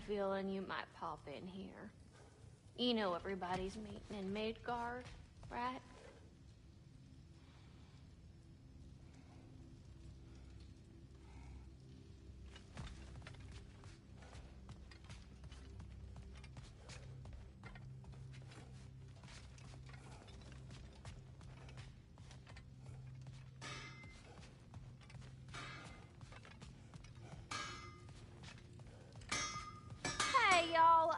feeling you might pop in here. You know everybody's meeting in Midgard, right? Hey, y'all.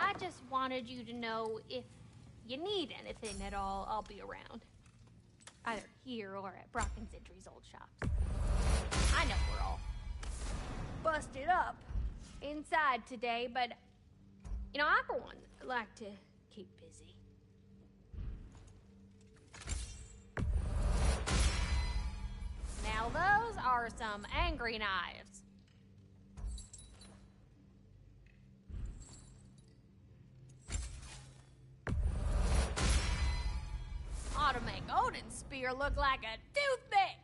I just wanted you to know if you need anything at all, I'll be around. Either here or at Brock and Sentry's old shops. I know we're all busted up inside today, but, you know, I, for one, like to keep busy. Now, those are some angry knives. Ought to make Odin's spear look like a toothpick.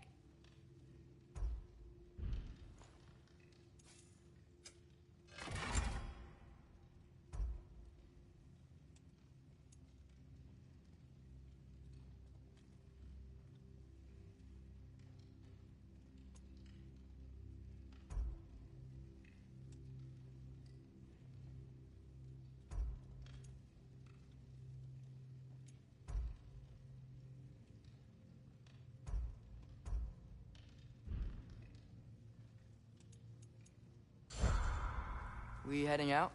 We heading out?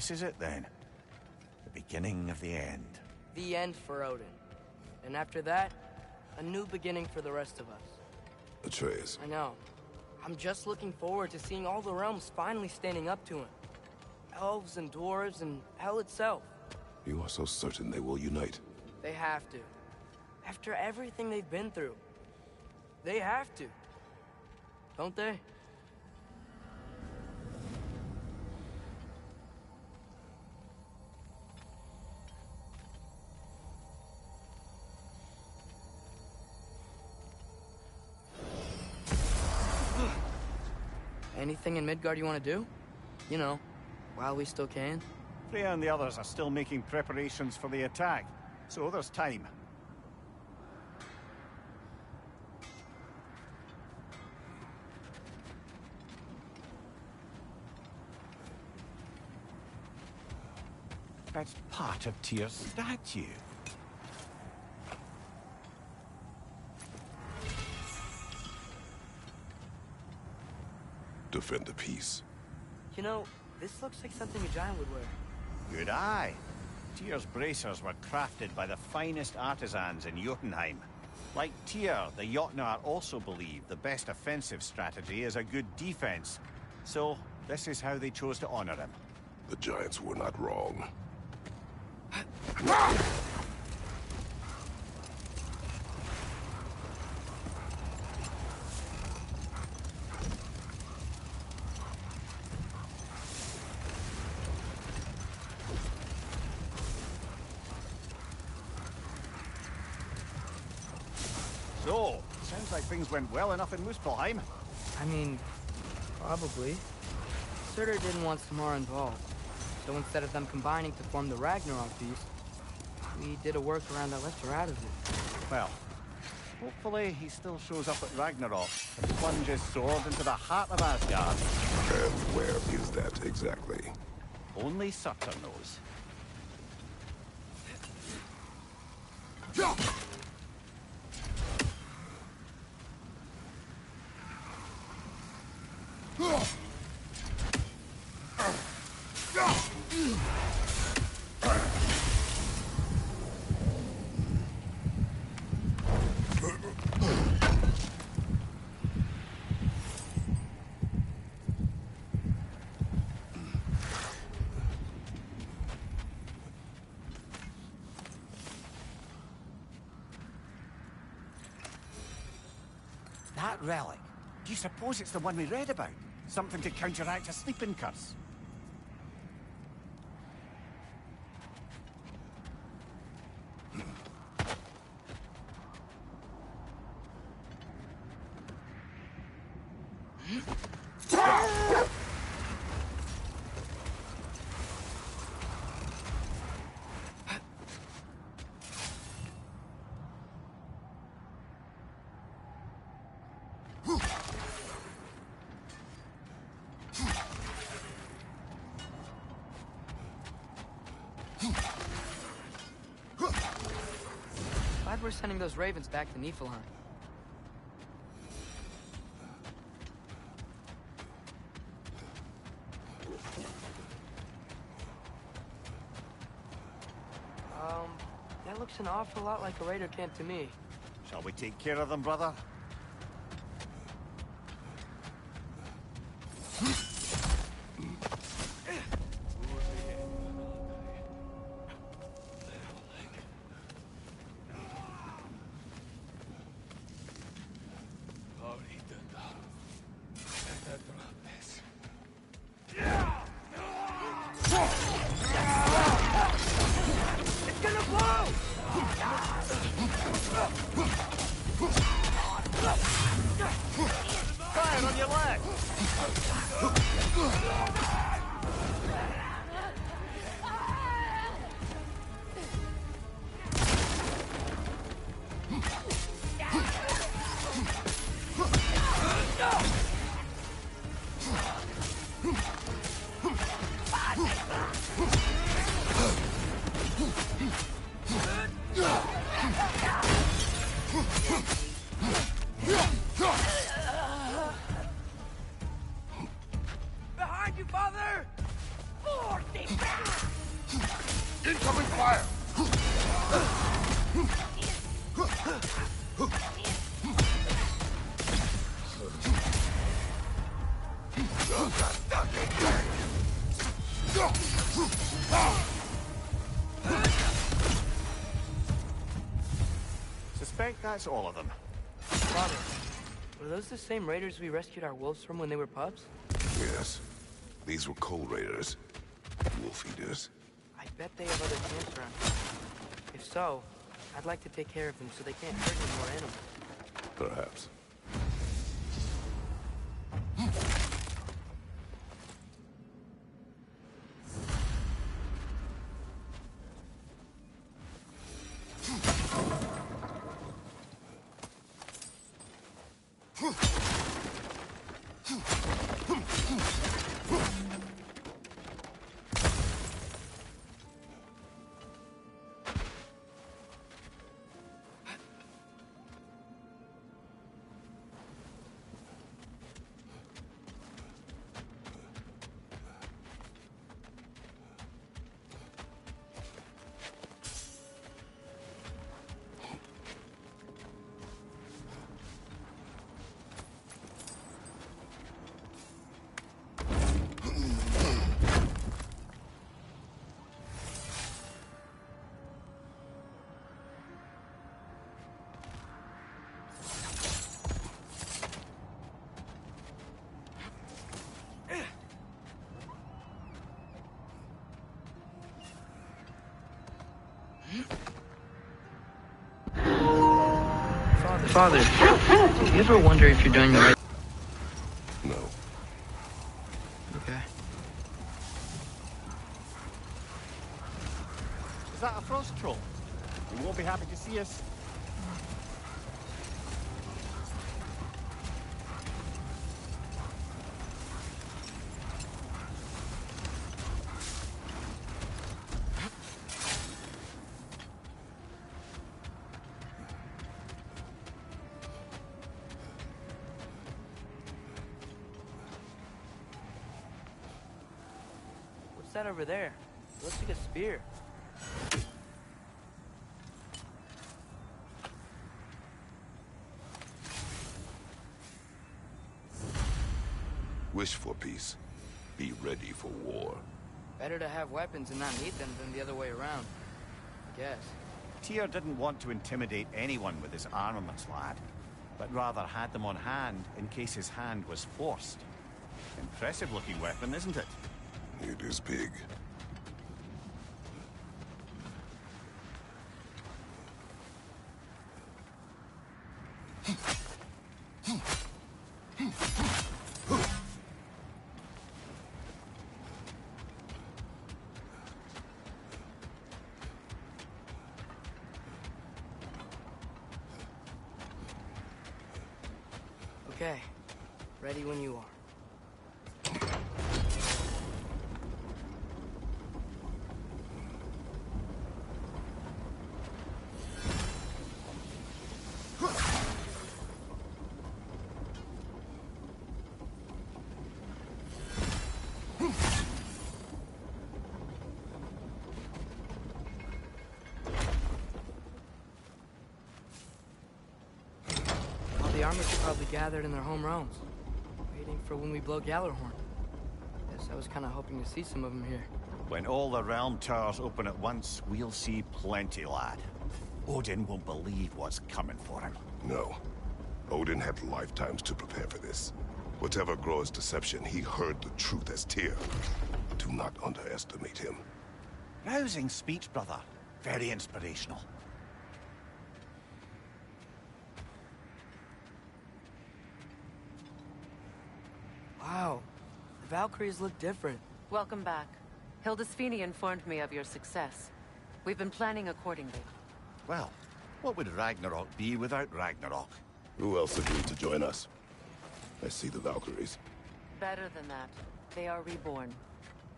this is it then. The beginning of the end. The end for Odin. And after that, a new beginning for the rest of us. Atreus. I know. I'm just looking forward to seeing all the realms finally standing up to him. Elves and dwarves and hell itself. You are so certain they will unite? They have to. After everything they've been through. They have to. Don't they? Anything in Midgard you want to do? You know, while we still can. Freya and the others are still making preparations for the attack, so there's time. That's part of Tyr's statue. Defend the peace. You know, this looks like something a giant would wear. Good eye. Tyr's bracers were crafted by the finest artisans in Jotunheim. Like Tyr, the Jotnar also believe the best offensive strategy is a good defense. So, this is how they chose to honor him. The giants were not wrong. So, sounds like things went well enough in Muspelheim. I mean, probably. Surtur didn't want Samara involved. So instead of them combining to form the Ragnarok beast, we did a workaround that left her out of it. Well, hopefully he still shows up at Ragnarok and plunges sword into the heart of Asgard. And where is that exactly? Only Surtur knows. That relic, do you suppose it's the one we read about? Something to counteract a sleeping curse? Glad we're sending those ravens back to Niflheim. That looks an awful lot like a raider camp to me. Shall we take care of them, brother? It's gonna blow! Covering fire! Suspect that's all of them. Father, were those the same raiders we rescued our wolves from when they were pups? Yes. These were cold raiders. Wolf eaters. I bet they have other camps around here. If so, I'd like to take care of them so they can't hurt any more animals. Perhaps. Father, do you ever wonder if you're doing the right... No. Okay. Is that a frost troll? He won't be happy to see us. What's that over there? It looks like a spear. Wish for peace. Be ready for war. Better to have weapons and not need them than the other way around. I guess. Tyr didn't want to intimidate anyone with his armaments, lad, but rather had them on hand in case his hand was forced. Impressive-looking weapon, isn't it? It is big. Okay. Ready when you are. The armies are probably gathered in their home realms, waiting for when we blow Gallarhorn. Guess I was kind of hoping to see some of them here. When all the realm towers open at once, we'll see plenty, lad. Odin won't believe what's coming for him. No. Odin had lifetimes to prepare for this. Whatever Groa's deception, he heard the truth as Tyr. Do not underestimate him. Rousing speech, brother. Very inspirational. Wow, the Valkyries look different. Welcome back. Hildisfini informed me of your success. We've been planning accordingly. Well, what would Ragnarok be without Ragnarok? Who else agreed to join us? I see the Valkyries. Better than that. They are reborn.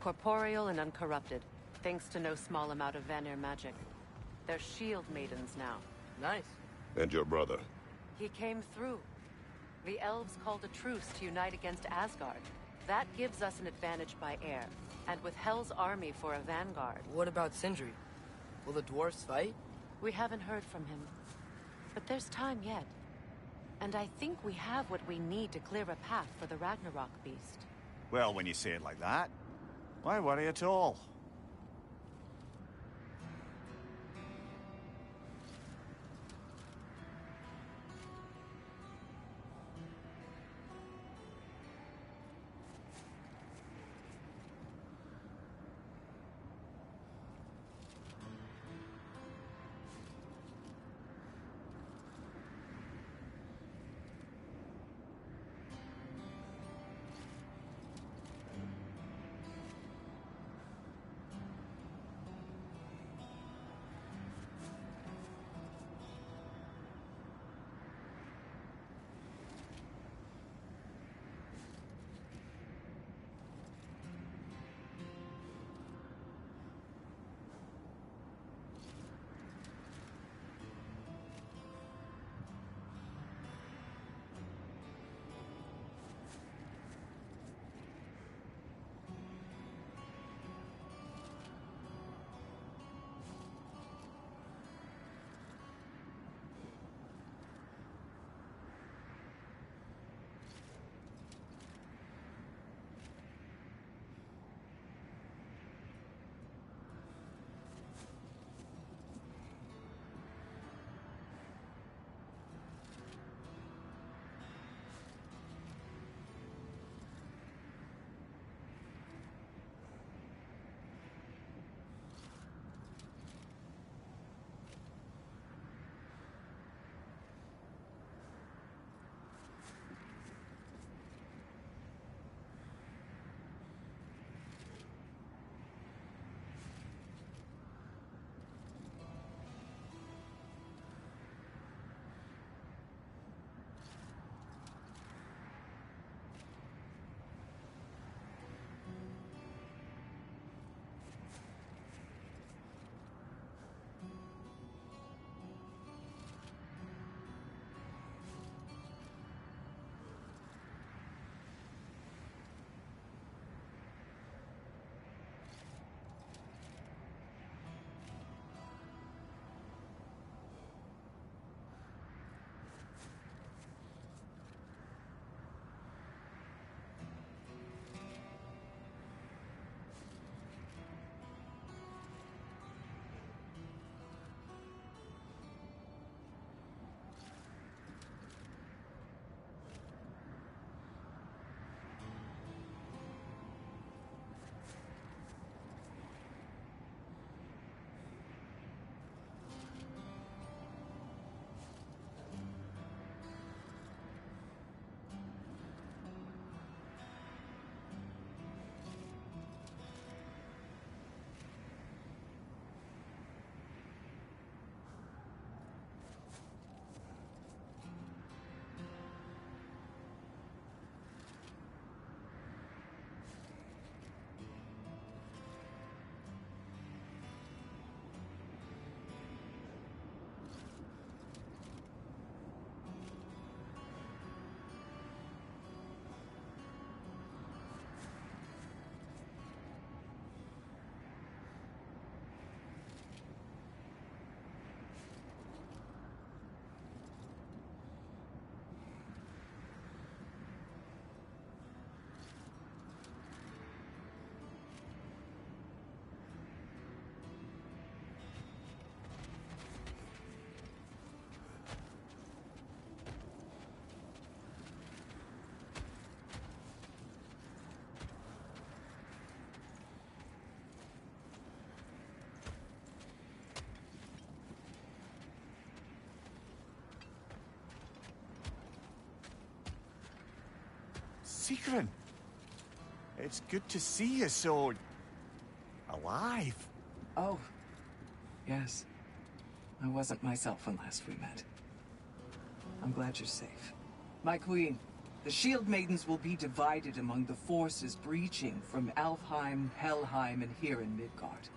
Corporeal and uncorrupted, thanks to no small amount of Vanir magic. They're shield maidens now. Nice. And your brother. He came through. The elves called a truce to unite against Asgard. That gives us an advantage by air, and with Hell's army for a vanguard. What about Sindri? Will the dwarves fight? We haven't heard from him. But there's time yet. And I think we have what we need to clear a path for the Ragnarok beast. Well, when you say it like that, why worry at all? Sigrun, it's good to see you so... alive. Oh, yes. I wasn't myself when last we met. I'm glad you're safe. My queen, the Shield Maidens will be divided among the forces breaching from Alfheim, Helheim, and here in Midgard.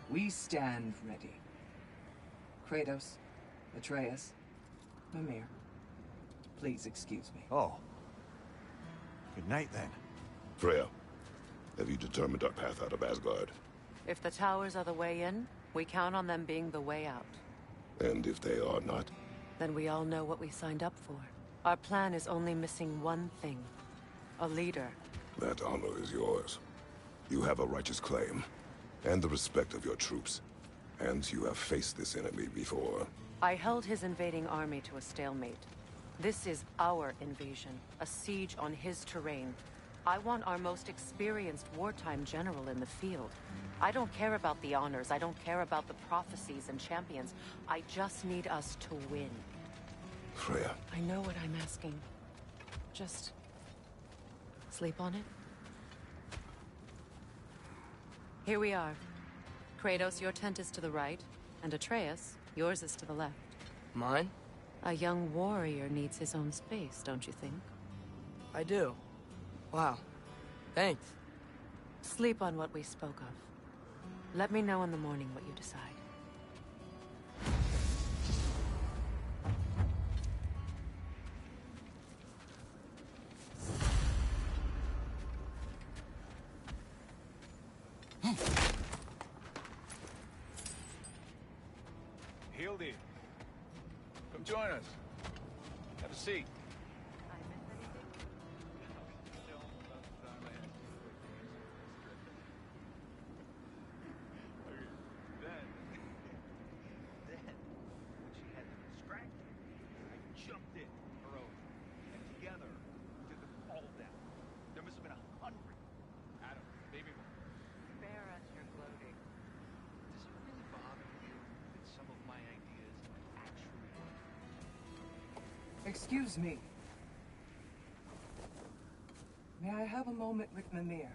We stand ready. Kratos, Atreus, Mimir, please excuse me. Oh. Good night, then. Freya, have you determined our path out of Asgard? If the towers are the way in, We count on them being the way out. And if they are not? Then we all know what we signed up for. Our plan is only missing one thing. A leader. That honor is yours. You have a righteous claim, and the respect of your troops. And you have faced this enemy before. I held his invading army to a stalemate. This is our invasion, a siege on his terrain. I want our most experienced wartime general in the field. I don't care about the honors, I don't care about the prophecies and champions. I just need us to win. Freya. I know what I'm asking. Just... sleep on it? Here we are. Kratos, your tent is to the right, and Atreus, yours is to the left. Mine? A young warrior needs his own space, don't you think? I do. Wow. Thanks. Sleep on what we spoke of. Let me know in the morning what you decide. Hildy, come join us. Have a seat. Excuse me. May I have a moment with Mimir?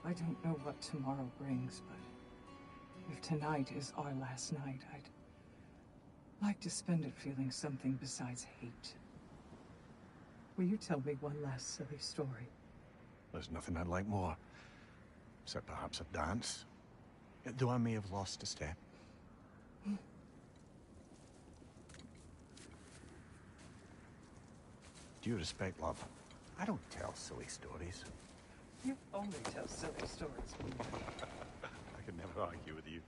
I don't know what tomorrow brings, but if tonight is our last night, I'd like to spend it feeling something besides hate. Will you tell me one last silly story? There's nothing I'd like more. Except perhaps a dance. Though I may have lost a step. Due respect, love, I don't tell silly stories. You only tell silly stories. I could never argue with you.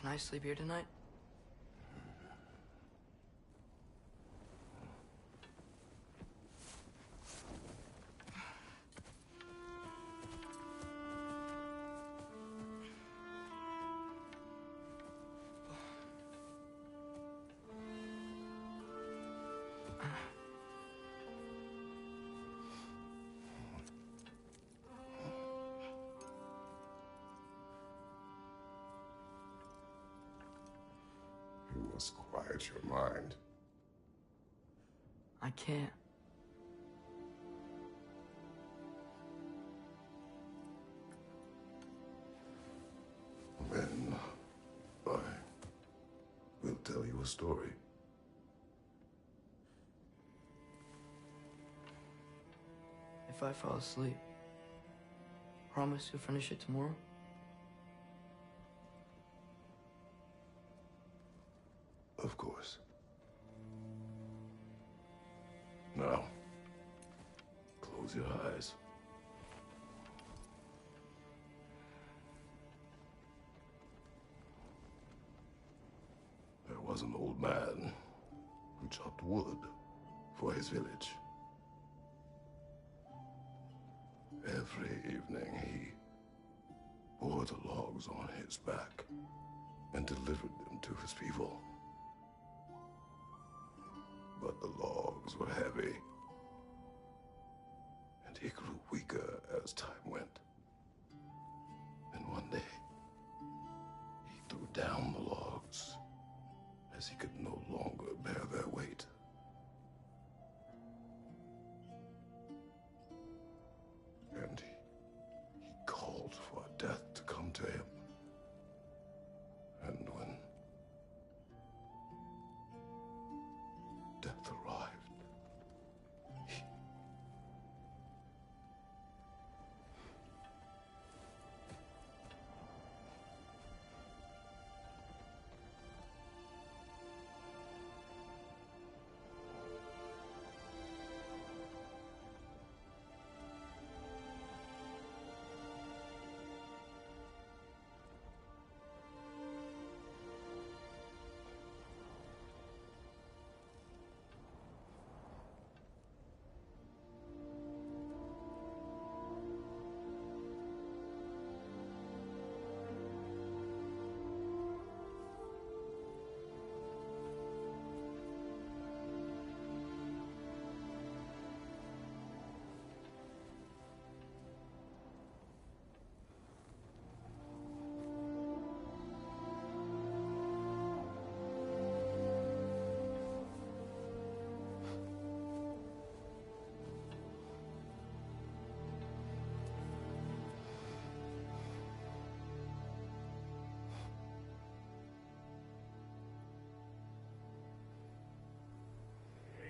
Can I sleep here tonight? You must quiet your mind. I can't. Then I will tell you a story. If I fall asleep, promise you'll finish it tomorrow? Of course. Now, close your eyes. was an old man who chopped wood for his village. Every evening he bore the logs on his back and delivered them to his people. But the logs were heavy, and he grew weaker as time went. And one day, he threw down the logs as he could no longer bear their weight. And he called for death to come to him. And when death arrived,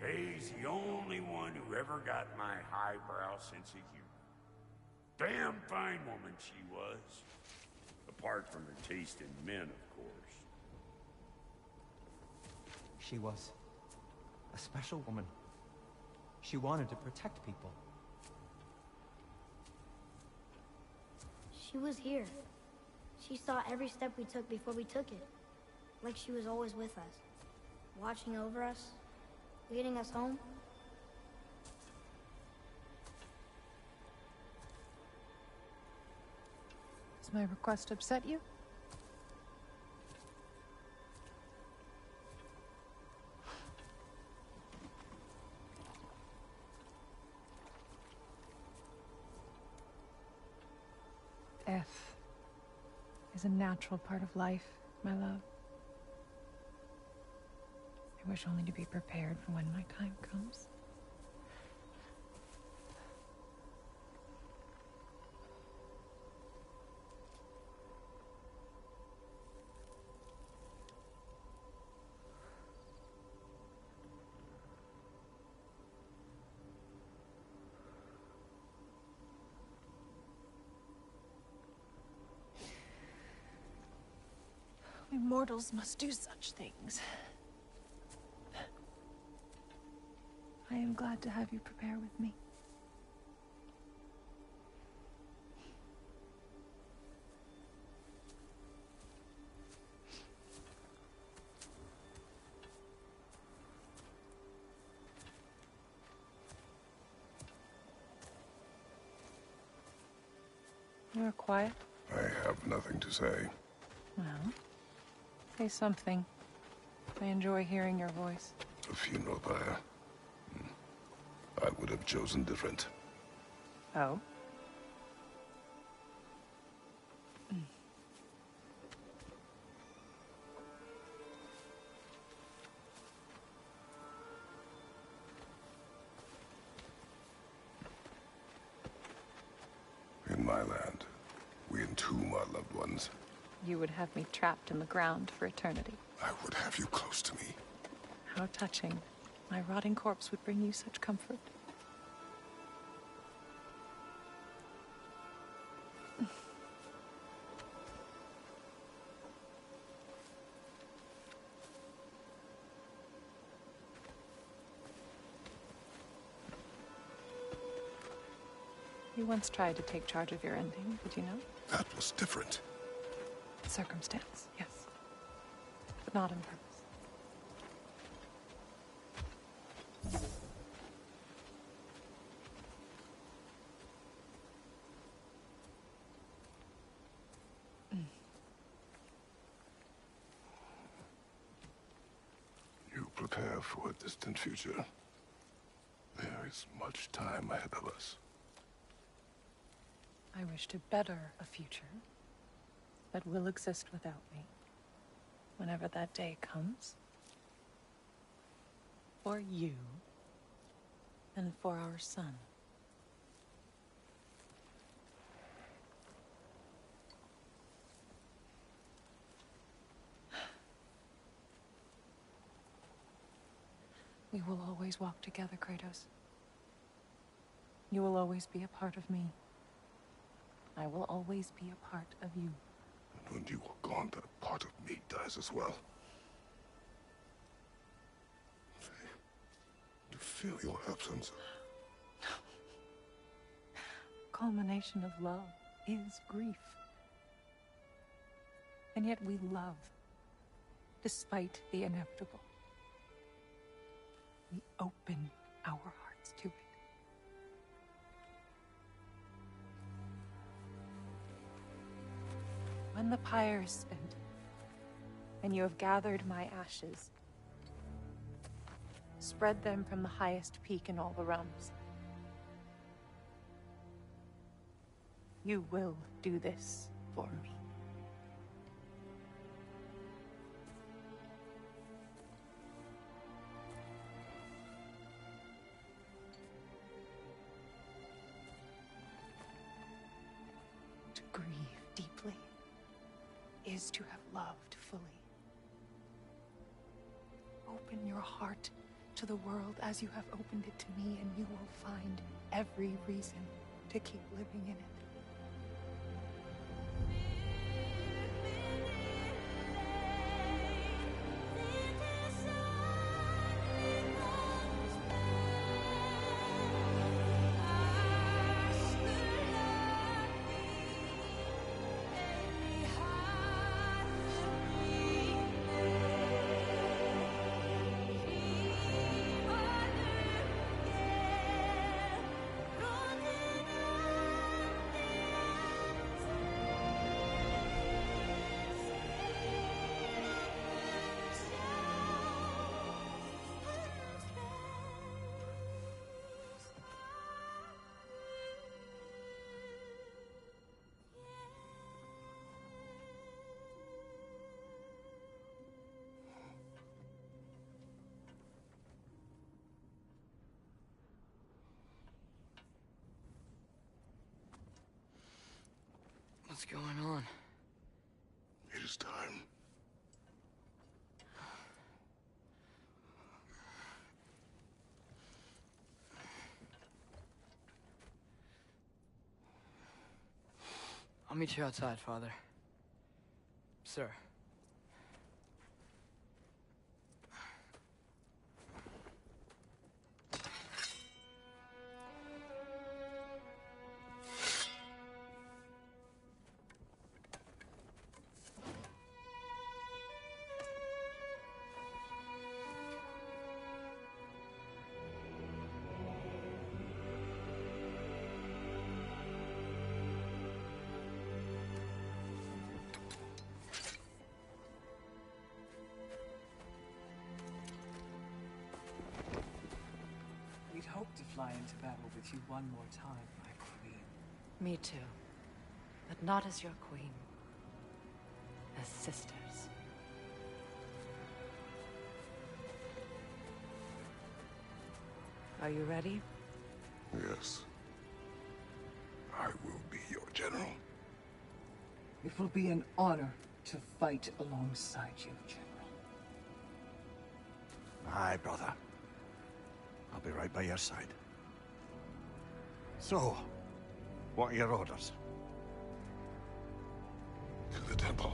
He's the only one who ever got my highbrow sense of humor. Damn fine woman she was. Apart from her taste in men, of course. She was a special woman. She wanted to protect people. She was here. She saw every step we took before we took it. Like she was always with us. Watching over us. Leading us home. Does my request upset you? Death is a natural part of life, my love. I wish only to be prepared for when my time comes. We mortals must do such things. I am glad to have you prepare with me. You're quiet. I have nothing to say. Well, say something. I enjoy hearing your voice. A funeral pyre. I would have chosen different. Oh? In my land, we entomb our loved ones. You would have me trapped in the ground for eternity. I would have you close to me. How touching. My rotting corpse would bring you such comfort. You once tried to take charge of your ending, did you know? That was different. Circumstance, yes. But not on purpose. prepare for a distant future. There is much time ahead of us. I wish to better a future that will exist without me, whenever that day comes. For you, and for our son. We will always walk together, Kratos. You will always be a part of me. I will always be a part of you. And when you are gone, that part of me dies as well. To feel your absence. Culmination of love is grief. And yet we love, despite the inevitable. We open our hearts to it. When the pyre is spent, and you have gathered my ashes, spread them from the highest peak in all the realms. You will do this for me. To grieve deeply is to have loved fully. Open your heart to the world as you have opened it to me, and you will find every reason to keep living in it. What's going on? It is time. I'll meet you outside, Father. Sir. We'd hoped to fly into battle with you one more time, my queen. Me too. But not as your queen. As sisters. Are you ready? Yes. I will be your general. It will be an honor to fight alongside you, General. Aye, brother. I'll be right by your side. So, what are your orders? To the temple.